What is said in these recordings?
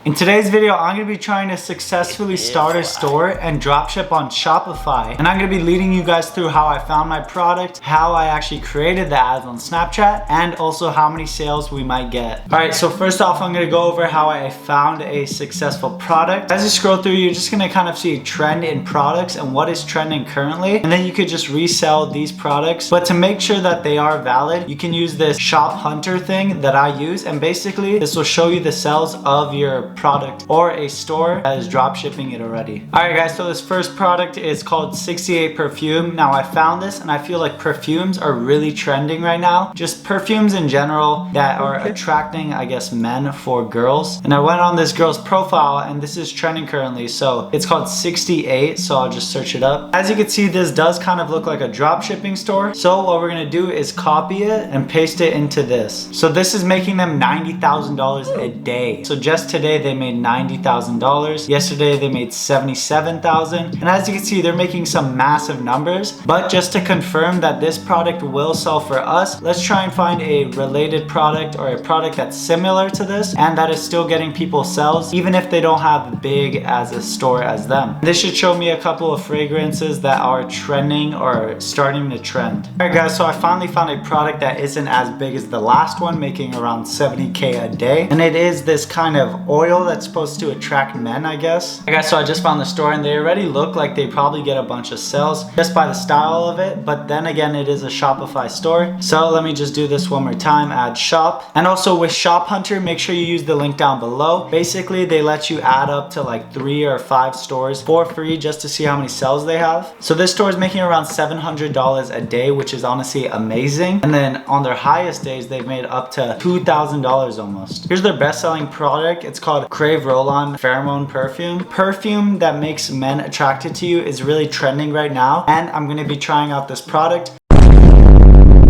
In today's video, I'm going to be trying to successfully start a store and dropship on Shopify. And I'm going to be leading you guys through how I found my product, how I actually created the ads on Snapchat, and also how many sales we might get. Alright, so first off, I'm going to go over how I found a successful product. As you scroll through, you're just going to kind of see a trend in products and what is trending currently. And then you could just resell these products. But to make sure that they are valid, you can use this shop hunter thing that I use. And basically, this will show you the sales of your product or a store that is drop shipping it already. Alright guys, so this first product is called 68 perfume. Now I found this and I feel like perfumes are really trending right now. Just perfumes in general that are attracting, I guess, men for girls. And I went on this girl's profile and this is trending currently. So it's called 68, so I'll just search it up. As you can see, this does kind of look like a drop shipping store. So what we're gonna do is copy it and paste it into this. So this is making them $90,000 a day. So just today they made $90,000. Yesterday they made $77,000. And as you can see, they're making some massive numbers. But just to confirm that this product will sell for us, let's try and find a related product or a product that's similar to this and that is still getting people sales, even if they don't have big as a store as them. This should show me a couple of fragrances that are trending or starting to trend. Alright guys, so I finally found a product that isn't as big as the last one, making around 70K a day. And it is this kind of oil that's supposed to attract men, I guess. Alright guys, so I just found the store and they already look like they probably get a bunch of sales just by the style of it. But then again, it is a Shopify store. So let me just do this one more time, add shop. And also with Shop Hunter, make sure you use the link down below. Basically, they let you add up to like 3 or 5 stores for free just to see how many sales they have. So this store is making around $700 a day, which is honestly amazing. And then on their highest days, they've made up to $2,000 almost. Here's their best-selling product. It's called Crave Roll-On Pheromone Perfume. Perfume that makes men attracted to you is really trending right now. And I'm going to be trying out this product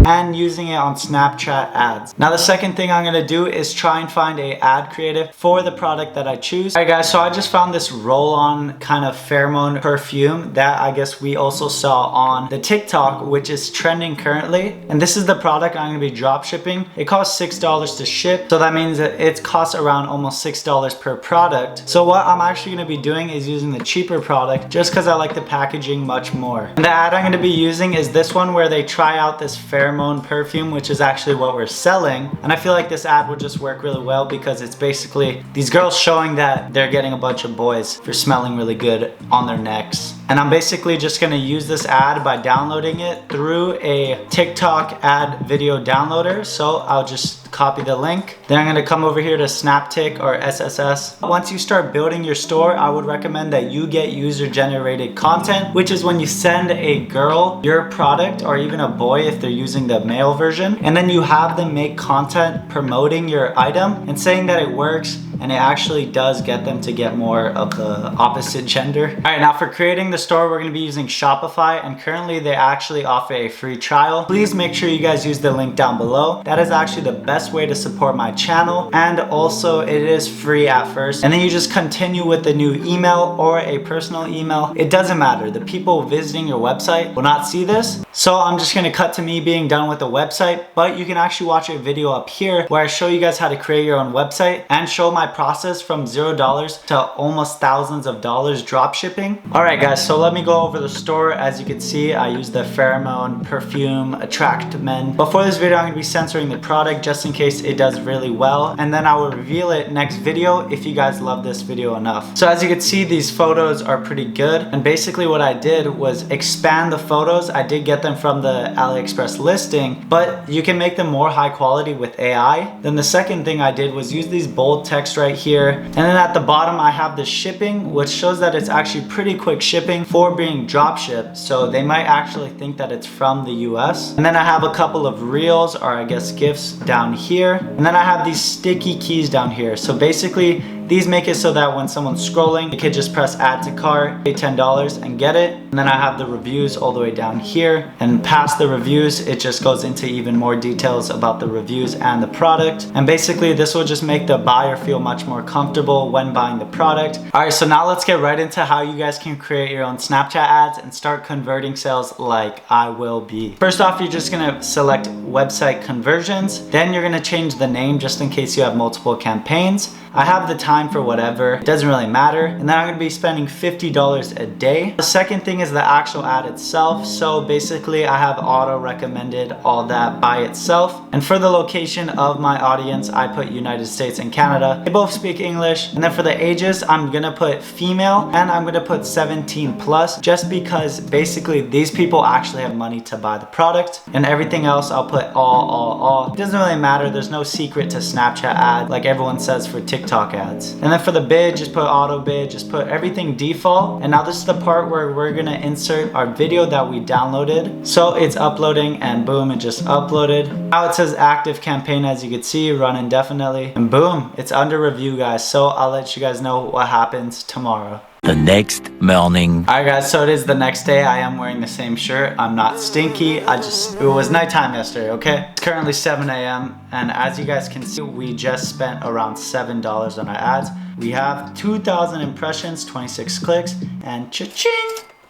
and using it on Snapchat ads. Now the second thing I'm gonna do is try and find a ad creative for the product that I choose. Alright guys, so I just found this roll-on kind of pheromone perfume that I guess we also saw on the TikTok, which is trending currently. And this is the product I'm gonna be drop shipping. It costs $6 to ship, so that means that it costs around almost $6 per product. So what I'm actually gonna be doing is using the cheaper product just because I like the packaging much more. And the ad I'm gonna be using is this one where they try out this pheromone perfume, which is actually what we're selling. And I feel like this ad will just work really well because it's basically these girls showing that they're getting a bunch of boys for smelling really good on their necks. And I'm basically just gonna use this ad by downloading it through a TikTok ad video downloader. So I'll just copy the link. Then I'm gonna come over here to Snaptic or SSS. Once you start building your store, I would recommend that you get user-generated content, which is when you send a girl your product or even a boy if they're using the male version, and then you have them make content promoting your item and saying that it works and it actually does get them to get more of the opposite gender. All right, now for creating the store, we're gonna be using Shopify, and currently they actually offer a free trial. Please make sure you guys use the link down below. That is actually the best way to support my channel, and also it is free at first. And then you just continue with the new email or a personal email. It doesn't matter. The people visiting your website will not see this. So I'm just gonna cut to me being done with the website, but you can actually watch a video up here where I show you guys how to create your own website and show my process from $0 to almost thousands of dollars drop shipping. Alright guys, so let me go over the store. As you can see, I use the pheromone perfume attract men. But for this video, I'm gonna be censoring the product just in case it does really well, and then I will reveal it next video if you guys love this video enough. So as you can see, these photos are pretty good, and basically what I did was expand the photos. I did get them from the AliExpress listing, but you can make them more high quality with AI. Then the second thing I did was use these bold text right here, and then at the bottom I have the shipping, which shows that it's actually pretty quick shipping for being drop shipped, so they might actually think that it's from the US. And then I have a couple of reels, or I guess gifts, down here, and then I have these sticky keys down here. So basically these make it so that when someone's scrolling, they could just press add to cart, pay $10 and get it. And then I have the reviews all the way down here, and past the reviews it just goes into even more details about the reviews and the product. And basically this will just make the buyer feel much more comfortable when buying the product. Alright, so now let's get right into how you guys can create your own Snapchat ads and start converting sales like I will be. First off, you're just gonna select website conversions. Then you're gonna change the name just in case you have multiple campaigns. I have the time for whatever. It doesn't really matter. And then I'm gonna be spending $50 a day. The second thing is the actual ad itself. So basically I have auto recommended all that by itself. And for the location of my audience, I put United States and Canada. They both speak English. And then for the ages, I'm gonna put female and I'm gonna put 17 plus, just because basically these people actually have money to buy the product. And everything else I'll put all. It doesn't really matter. There's no secret to Snapchat ad like everyone says for TikTok ads. And then for the bid, just put auto bid, just put everything default. And now this is the part where we're gonna insert our video that we downloaded. So it's uploading and boom, it just uploaded. Now it says active campaign, as you can see, run indefinitely. And boom, it's under review, guys. So I'll let you guys know what happens tomorrow. The next morning. Alright guys, so it is the next day. I am wearing the same shirt. I'm not stinky. It was nighttime yesterday, okay? It's currently 7 a.m. and as you guys can see, we just spent around $7 on our ads. We have 2,000 impressions, 26 clicks, and cha-ching!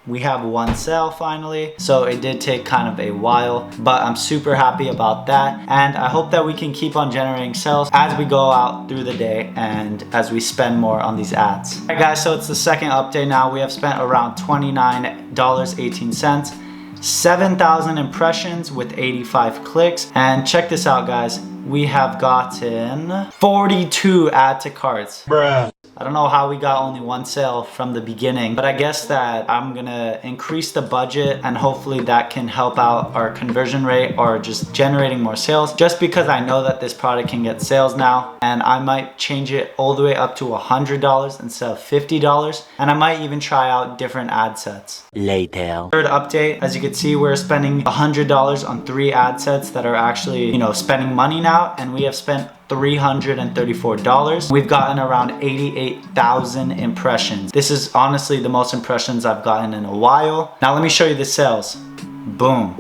We have one sale finally. So it did take kind of a while, but I'm super happy about that. And I hope that we can keep on generating sales as we go out through the day and as we spend more on these ads. Alright guys, so it's the second update now. We have spent around $29.18. 7,000 impressions with 85 clicks. And check this out, guys. We have gotten 42 add to carts. Bruh. I don't know how we got only one sale from the beginning, but I guess that I'm gonna increase the budget and hopefully that can help out our conversion rate or just generating more sales, just because I know that this product can get sales now, and I might change it all the way up to $100 instead of $50, and I might even try out different ad sets. Later. Third update, as you can see, we're spending $100 on 3 ad sets that are actually, you know, spending money now, and we have spent $334. We've gotten around 88,000 impressions. This is honestly the most impressions I've gotten in a while. Now let me show you the sales. Boom.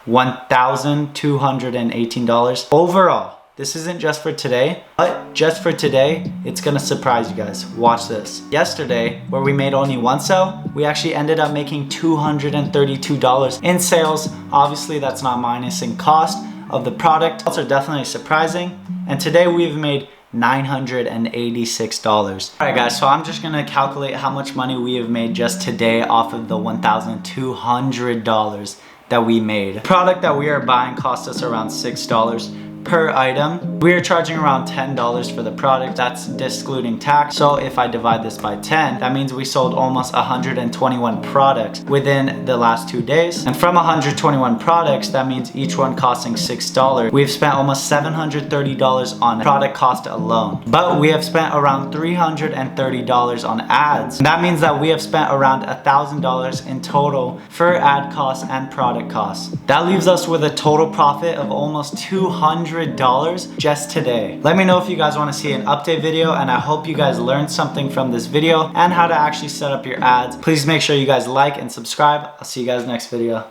$1,218 overall. This isn't just for today, but just for today, it's gonna surprise you guys. Watch this. Yesterday, where we made only one sale, we actually ended up making $232 in sales. Obviously, that's not minusing cost of the product. Also definitely surprising. And today we've made $986. Alright guys, so I'm just gonna calculate how much money we have made just today off of the $1,200 that we made. The product that we are buying cost us around $6 per item. We are charging around $10 for the product. That's excluding tax. So if I divide this by 10, that means we sold almost 121 products within the last 2 days. And from 121 products, that means each one costing $6. We've spent almost $730 on product cost alone. But we have spent around $330 on ads. And that means that we have spent around $1,000 in total for ad costs and product costs. That leaves us with a total profit of almost $200 just today. Let me know if you guys want to see an update video, and I hope you guys learned something from this video and how to actually set up your ads. Please make sure you guys like and subscribe. I'll see you guys next video.